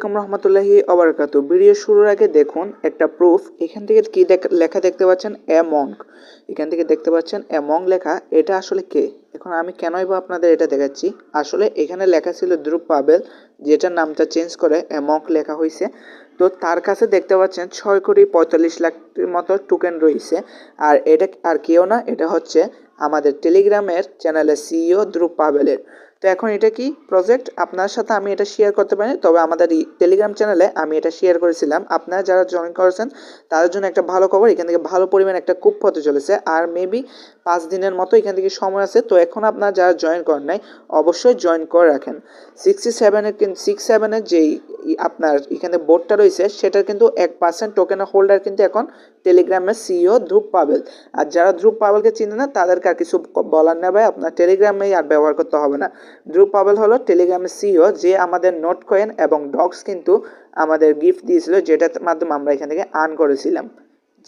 আলাইকুম রহমতুল্লাহি ওবারাকাতু। ভিডিও শুরুর আগে দেখুন একটা প্রুফ। এখান থেকে কি লেখা দেখতে পাচ্ছেন, এ মঙ্ক। এখান থেকে দেখতে পাচ্ছেন এ মঙ্ক লেখা, এটা আসলে কে? এখন আমি কেনই বা আপনাদের এটা দেখাচ্ছি। আসলে এখানে লেখা ছিল ধ্রুব পাবেল, যেটার নামটা চেঞ্জ করে এ মঙ্ক লেখা হয়েছে। তো তার কাছে দেখতে পাচ্ছেন 6,45,00,000 মতো টোকেন রয়েছে। আর এটা আর কেউ না, এটা হচ্ছে আমাদের টেলিগ্রামের চ্যানেলের সিইও ধ্রুব পাবেলের। তো এখন এটা কি প্রজেক্ট, আপনার সাথে আমি এটা শেয়ার করতে পারি, তবে আমাদের এই টেলিগ্রাম চ্যানেলে আমি এটা শেয়ার করেছিলাম। আপনারা যারা জয়েন করেছেন তাদের জন্য একটা ভালো খবর, এখান থেকে ভালো পরিমাণ একটা কুপ হতে চলেছে। আর মেবি 5 দিনের মতো এখান থেকে সময় আছে। তো এখন আপনারা যারা জয়েন করেন নাই অবশ্যই জয়েন করে রাখেন। 67-এর যেই আপনার এখানে বোর্ডটা রয়েছে সেটার কিন্তু 1% টোকেনের হোল্ডার কিন্তু এখন টেলিগ্রামের সিইও ধ্রুব পাবেল। আর যারা ধ্রুব পাবেলকে চিনে না তাদেরকে আর কিছু বলার না ভাই, আপনার টেলিগ্রামেই আর ব্যবহার করতে হবে না। ধ্রুব পাবেল হলো টেলিগ্রামের সিইও, যে আমাদের নোট কয়েন এবং ডগস কিন্তু আমাদের গিফট দিয়েছিল, যেটার মাধ্যমে আমরা এখান থেকে আর্ন করেছিলাম।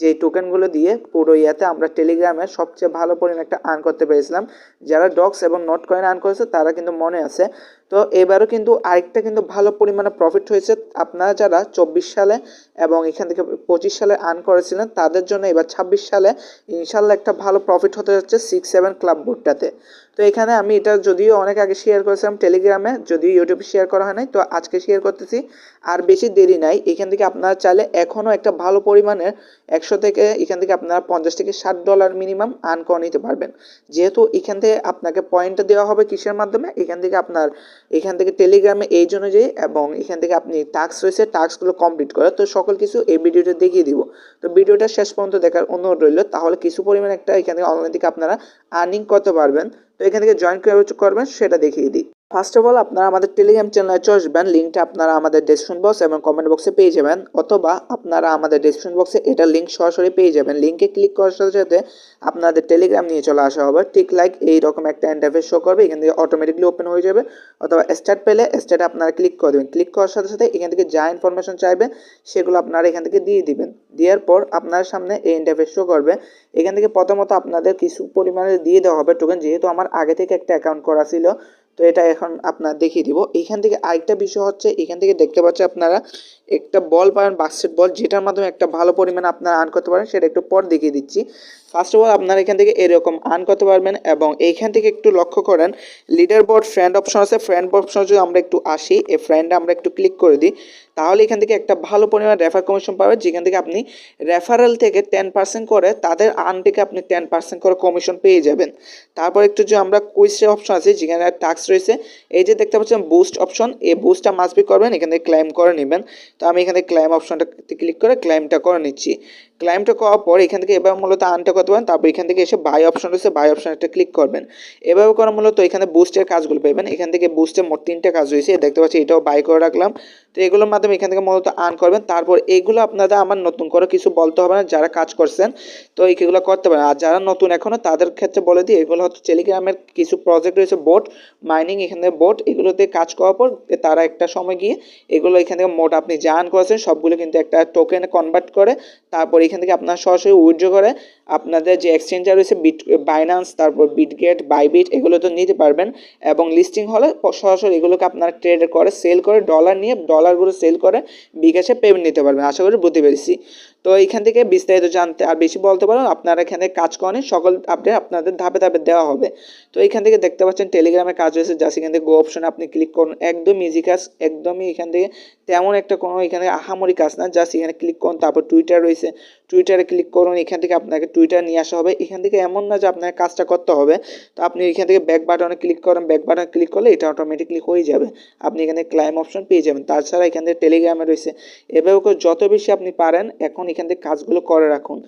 যে টোকেনগুলো দিয়ে পুরো ইয়াতে আমরা টেলিগ্রামে সবচেয়ে ভালো পরিমাণ একটা আর্ন করতে পেরেছিলাম। যারা ডগস এবং নোট কয়েন আর্ন করেছে তারা কিন্তু মনে আছে। তো এবারও কিন্তু আরেকটা কিন্তু ভালো পরিমাণে প্রফিট হয়েছে। আপনারা যারা 24 সালে এবং এখান থেকে 25 সালে আর্ন করেছিলেন তাদের জন্য এবার 26 সালে ইনশাল্লাহ একটা ভালো প্রফিট হতে যাচ্ছে 6-7 ক্লাব বোর্ডটাতে। তো এখানে আমি এটা যদিও অনেক আগে শেয়ার করেছিলাম টেলিগ্রামে, যদিও ইউটিউবে শেয়ার করা হয় নাই, তো আজকে শেয়ার করতেছি। আর বেশি দেরি নাই, এখান থেকে আপনারা চাইলে এখনও একটা ভালো পরিমাণের 100 থেকে এখান থেকে আপনারা $50 থেকে $60 মিনিমাম আর্ন করে নিতে পারবেন। যেহেতু এখান থেকে আপনাকে পয়েন্টটা দেওয়া হবে কিসের মাধ্যমে, এখান থেকে টেলিগ্রামে এই জন্য যে, এবং এখান থেকে আপনি টাস্ক রয়েছে টাস্কগুলো কমপ্লিট করে, তো সকল কিছু এই ভিডিওটা দেখিয়ে দিব। তো ভিডিওটা শেষ পর্যন্ত দেখার অনুরোধ রইল, তাহলে কিছু পরিমাণ একটা এখান থেকে অনলাইন থেকে আপনারা আর্নিং করতে পারবেন। তো এখান থেকে জয়েন কীভাবে করবেন সেটা দেখিয়ে দিই। ফার্স্ট অফ অল আপনারা আমাদের টেলিগ্রাম চ্যানেলে চলে আসবেন। লিঙ্কটা আপনারা আমাদের ডেসক্রিপশন বক্স এবং কমেন্ট বক্সে পেয়ে যাবেন, অথবা আপনারা আমাদের ডেসক্রিপশন বক্সে এটা লিঙ্ক সরাসরি পেয়ে যাবেন। লিঙ্কে ক্লিক করার সাথে সাথে আপনাদের টেলিগ্রাম নিয়ে চলে আসা হবে। ঠিক লাইক এইরকম একটা ইন্টারফেস শো করবে, এখান থেকে অটোমেটিকলি ওপেন হয়ে যাবে, অথবা স্টার্ট পেলে স্টার্টে আপনারা ক্লিক করে দেবেন। ক্লিক করার সাথে সাথে এখান থেকে যা ইনফরমেশন চাইবে সেগুলো আপনারা এখান থেকে দিয়ে দিবেন। দেওয়ার পর আপনার সামনে এই ইন্টারফেস শো করবে। এখান থেকে প্রথমত আপনাদের কিছু পরিমাণে দিয়ে দেওয়া হবে টোকেন, যেহেতু আমার আগে থেকে একটা অ্যাকাউন্ট করা ছিল, তো এটা এখন আপনার দেখিয়ে দিব। এইখান থেকে আরেকটা বিষয় হচ্ছে, এখান থেকে দেখতে পাচ্ছেন আপনারা একটা বল পাবেন, বাস্কেট বল, যেটার মাধ্যমে একটা ভালো পরিমাণে আপনারা আর্ন করতে পারেন, সেটা একটু পর দেখিয়ে দিচ্ছি। ফার্স্ট অফ অল আপনারা এখান থেকে এরকম আর্ন করতে পারবেন, এবং এইখান থেকে একটু লক্ষ্য করেন লিডার বোর্ড ফ্রেন্ড অপশন আছে। ফ্রেন্ড অপশন যদি আমরা একটু আসি, এই ফ্রেন্ডে আমরা একটু ক্লিক করে দিই, তাহলে এখান থেকে একটা ভালো পরিমাণ রেফার কমিশন পাবেন, যেখান থেকে আপনি রেফারেল থেকে 10% করে তাদের আর্ন থেকে আপনি 10% করে কমিশন পেয়ে যাবেন। তারপর একটু যে আমরা কুইজের অপশন আছে, যেখানে টাস্ক রয়েছে, এই যে দেখতে পাচ্ছেন বুস্ট অপশন, এই বুস্টটা মাস্ট বি করবেন, এখান থেকে ক্লাইম করে নেবেন। তো আমি এখানে ক্লাইম অপশনটা ক্লিক করে ক্লাইমটা করে নিচ্ছি। ক্লাইমটা করার পর এখান থেকে এবার মূলত আর্নটা করতে পারেন। তারপর এখান থেকে এসে বাই অপশন রয়েছে, বাই অপশনটা ক্লিক করবেন। এভাবে করে মূলত এখানে বুস্টের কাজগুলো পাবেন। এখান থেকে বুস্টের মোট 3টা কাজ রয়েছে, দেখতে পাচ্ছি এটাও বাই করে রাখলাম। তো এগুলোর মাধ্যমে এখান থেকে মূলত আর্ন করবেন। তারপর এগুলো আপনাদের আমার নতুন করে কিছু বলতে হবে না, যারা কাজ করছেন তো এইগুলো করতে পারেন। আর যারা নতুন এখনও তাদের ক্ষেত্রে বলে দিই, এগুলো হচ্ছে টেলিগ্রামের কিছু প্রজেক্ট রয়েছে, বোট মাইনিং, এখানে বোট, এগুলোতে কাজ করার পর তারা একটা সময় গিয়ে এগুলো এখান থেকে মোট আপনি যা আর্ন করেছেন সবগুলো কিন্তু একটা টোকেনে কনভার্ট করে, তারপর এখান থেকে আপনার সরাসরি উইথড্র করে আপনাদের যে এক্সচেঞ্জার রয়েছে বাইন্যান্স, তারপর বিটগেট, বাইবিট, এগুলো তো নিতে পারবেন। এবং লিস্টিং হলে সরাসরি এগুলোকে আপনারা ট্রেড করে সেল করে ডলার নিয়ে ডলারগুলো সেল করে বিকাশে পেমেন্ট নিতে পারবেন। আশা করি বুঝতে পেরেছি। তো এইখান থেকে বিস্তারিত জানতে আর বেশি বলতে পারেন, আপনারা এখানে কাজ করেন, সকল আপডেট আপনাদের ধাপে ধাপে দেওয়া হবে। তো এইখান থেকে দেখতে পাচ্ছেন টেলিগ্রামে কাজ রয়েছে, জাস্ট এখান থেকে গো অপশনে আপনি ক্লিক করুন। একদম ইজি কাজ, একদমই এখান থেকে তেমন একটা কোনো এখানে আহামরি কাজ না, জাস্ট এখানে ক্লিক করুন। তারপর টুইটার রয়েছে, টুইটারে ক্লিক করুন। এখান থেকে আপনাকে টুইটার নিয়ে আসা হবে। এখান থেকে এমন না যে আপনাকে কাজটা করতে হবে, তো আপনি এখান থেকে ব্যাক বাটনে ক্লিক করেন, ব্যাক বাটনে ক্লিক করলে এটা অটোমেটিকলি হয়ে যাবে। আপনি এখানে ক্লাইম অপশন পেয়ে যাবেন। তাছাড়া এখান থেকে টেলিগ্রামে রয়েছে, এভাবে করে যত বেশি আপনি পারেন এখন এখান থেকে কাজগুলো করে রাখুন।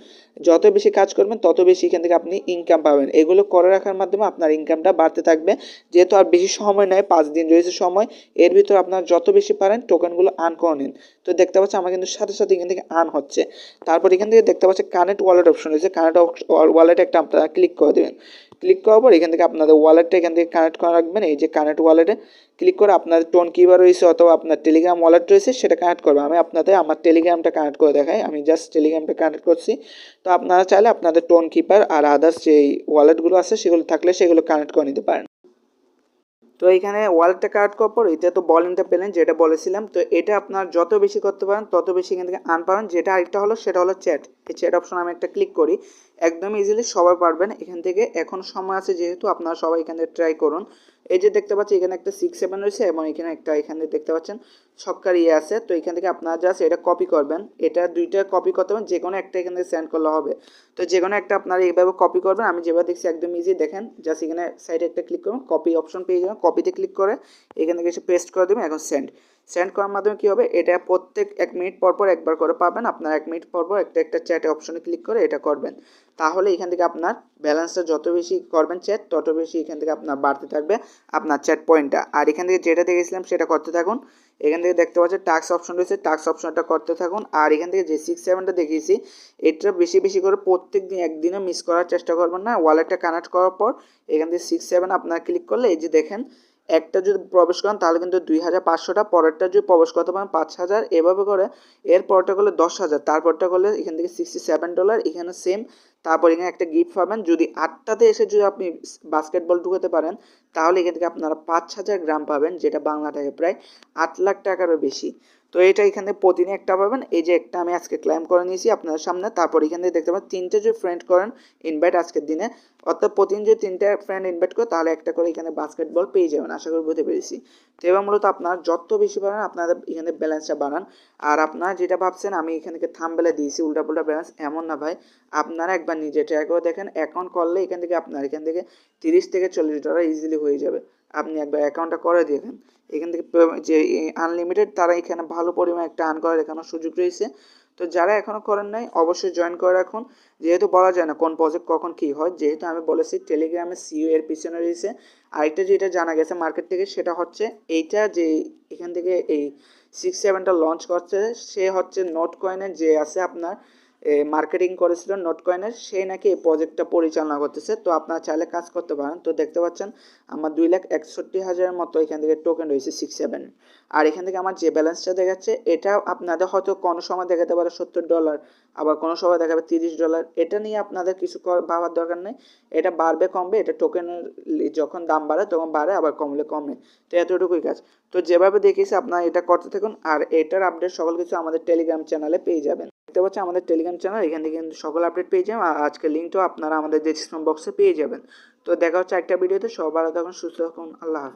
যত বেশি কাজ করবেন তত বেশি এখান থেকে আপনি ইনকাম পাবেন। এগুলো করে রাখার মাধ্যমে আপনার ইনকামটা বাড়তে থাকবে। যেহেতু আর বেশি সময় নেয়, 5 দিন রয়েছে সময়, এর ভিতরে আপনার যত বেশি পারেন টোকেনগুলো আর্ন করে নিন। তো দেখতে পাচ্ছি আমার কিন্তু সাথে সাথে এখান থেকে আর্ন হচ্ছে। তারপর এখান থেকে দেখতে পাচ্ছি কানেক্ট ওয়ালেট অপশন রয়েছে, কানেক্ট ওয়ালেটে একটা আপনারা ক্লিক করে দেবেন। ক্লিক করার পর এখান থেকে আপনাদের ওয়ালেটটা এখান থেকে কানেক্ট করে রাখবেন। এই যে কানেক্ট ওয়ালেটে ক্লিক করে আপনাদের টোন কিবার রয়েছে অথবা আপনার টেলিগ্রাম ওয়ালেট রয়েছে সেটা কানেক্ট করবে। আমি আপনাদের আমার টেলিগ্রামটা কানেক্ট করে দেখাই। আমি জাস্ট টেলিগ্রামটা কানেক্ট করছি। তো আপনারা চাইলে আপনাদের টোন কিপার আর আদার্স যেই ওয়ালেটগুলো আছে সেগুলো থাকলে সেগুলো কানেক্ট করে নিতে পারেন। তো এইখানে ওয়ালেটটা কানেক্ট করার পর এটা তো বলিংটা পেলেন যেটা বলেছিলাম। তো এটা আপনার যত বেশি করতে পারেন তত বেশি এখান থেকে আর্ন পাবেন। যেটা আরেকটা হলো সেটা হলো চ্যাট। এই চ্যাট অপশন আমি একটা ক্লিক করি, একদম ইজিলি সবাই পারবেন এখান থেকে। এখন সময় আছে যেহেতু আপনারা সবাই এখানে ট্রাই করুন। এই যে দেখতে পাচ্ছি এখানে একটা 6-7 রয়েছে এবং এখানে একটা এখানে দেখতে পাচ্ছেন ছক্কার আছে। তো এখান থেকে আপনারা জাস্ট এটা কপি করবেন, এটা দুইটা কপি করতে পারেন, যে কোনো একটা এখান থেকে সেন্ড করলে হবে। তো যে কোনো একটা আপনারা এইভাবে কপি করবেন, আমি যেভাবে দেখছি একদম ইজি। দেখেন জাস্ট এখানে সাইডে একটা ক্লিক করুন, কপি অপশন পেয়ে যাবেন, কপিতে ক্লিক করে এখান থেকে এসে পেস্ট করে দেবেন। এখন সেন্ড করার মাধ্যমে কী হবে, এটা প্রত্যেক 1 মিনিট পর পর একবার করে পাবেন। আপনার 1 মিনিট পর পর একটা চ্যাটে অপশনে ক্লিক করে এটা করবেন, তাহলে এখান থেকে আপনার ব্যালেন্সটা যত বেশি করবেন চ্যাট তত বেশি এখান থেকে আপনার বাড়তে থাকবে আপনার চ্যাট পয়েন্টটা। আর এখান থেকে যেটা দেখেছিলাম সেটা করতে থাকুন। এখান থেকে দেখতে পাচ্ছেন টাস্ক অপশন রয়েছে, টাস্ক অপশনটা করতে থাকুন। আর এখান থেকে যে 6-7টা দেখিয়েছি এটা বেশি বেশি করে প্রত্যেক দিন একদিনও মিস করার চেষ্টা করবেন না। ওয়ালেটটা কানেক্ট করার পর এখান থেকে 6-7 আপনার ক্লিক করলে এই যে দেখেন একটা যদি প্রবেশ করেন তাহলে কিন্তু 2500টা, পরেরটা যদি প্রবেশ করতে পারেন 5000, এভাবে করে এর পরটা করলে 10,000, তারপরটা করলে এখান থেকে $67, এখানে সেম। তারপর এখানে একটা গিফট পাবেন, যদি 8টাতে এসে যদি আপনি বাস্কেটবল ঢুকাতে পারেন তাহলে এখান থেকে আপনারা 5000 গ্রাম পাবেন, যেটা বাংলা টাকায় প্রায় 8 লাখ টাকারও বেশি। তো এটা এখানে প্রতিদিন একটা পাবেন। এই যে একটা আমি আজকে ক্লেম করে নিয়েছি আপনাদের সামনে। তারপর এখান থেকে দেখতে পাবেন 3টে যদি ফ্রেন্ড করেন ইনভাইট আজকের দিনে, অর্থাৎ প্রতিদিন যদি 3টে ফ্রেন্ড ইনভাইট করে তাহলে একটা করে এখানে বাস্কেটবল পেয়ে যাবেন। আশা করি বুঝতে পেরেছি। তো এবার মূলত আপনারা যত বেশি পারেন আপনাদের এখানে ব্যালেন্সটা বাড়ান। আর আপনারা যেটা ভাবছেন আমি এখানে থাম্বনেলে দিয়েছি উল্টাপুল্টা ব্যালেন্স, এমন না ভাই। আপনারা একবার নিজে ট্রাই করে দেখেন, অ্যাকাউন্ট করলে এখান থেকে আপনার এখান থেকে $30 থেকে $40 ইজিলি হয়ে যাবে। আপনি একবার অ্যাকাউন্টটা করে দেখেন, এখান থেকে যে আনলিমিটেড তারা এখানে ভালো পরিমাণে একটা আর্ন করার এখানে সুযোগ রয়েছে। তো যারা এখনও করেন নাই অবশ্যই জয়েন করে রাখুন, যেহেতু বলা যায় না কোন প্রজেক্ট কখন কী হয়। যেহেতু আমি বলেছি টেলিগ্রামে সিইও এর পিছনে রয়েছে। আরেকটা যেটা জানা গেছে মার্কেট থেকে সেটা হচ্ছে এইটা যে এখান থেকে এই 6-7টা লঞ্চ করছে সে হচ্ছে নোট কয়েনের যে আছে আপনার মার্কেটিং করেছিল নোট কয়েনের, সেই নাকি এই প্রজেক্টটা পরিচালনা করতেছে। তো আপনারা চাইলে কাজ করতে পারেন। তো দেখতে পাচ্ছেন আমার 2,61,000 মতো এখান থেকে টোকেন রয়েছে 6-7। আর এখান থেকে আমার যে ব্যালেন্সটা দেখাচ্ছে এটা আপনাদের হয়তো কোনো সময় দেখাতে পারে $70, আবার কোনো সময় দেখাবে $30। এটা নিয়ে আপনাদের কিছু ভাবার দরকার নেই, এটা বাড়বে কমবে, এটা টোকেনের যখন দাম বাড়ে তখন বাড়ে, আবার কমলে কমে। তো এতটুকুই কাজ। তো যেভাবে দেখিয়েছি আপনারা এটা করতে থাকুন। আর এটার আপডেট সকল কিছু আমাদের টেলিগ্রাম চ্যানেলে পেয়ে যাবেন। দেখতে পাচ্ছেন আমাদের টেলিগ্রাম চ্যানেল, এখান থেকে কিন্তু সকল আপডেট পেয়ে যাবেন। আর আজকের লিঙ্কটাও আপনারা আমাদের ডেসক্রিপশন বক্সে পেয়ে যাবেন। তো দেখা হচ্ছে একটা ভিডিওতে। সবার ভালো থাকুন, সুস্থ থাকুন, আল্লাহ হাফেজ।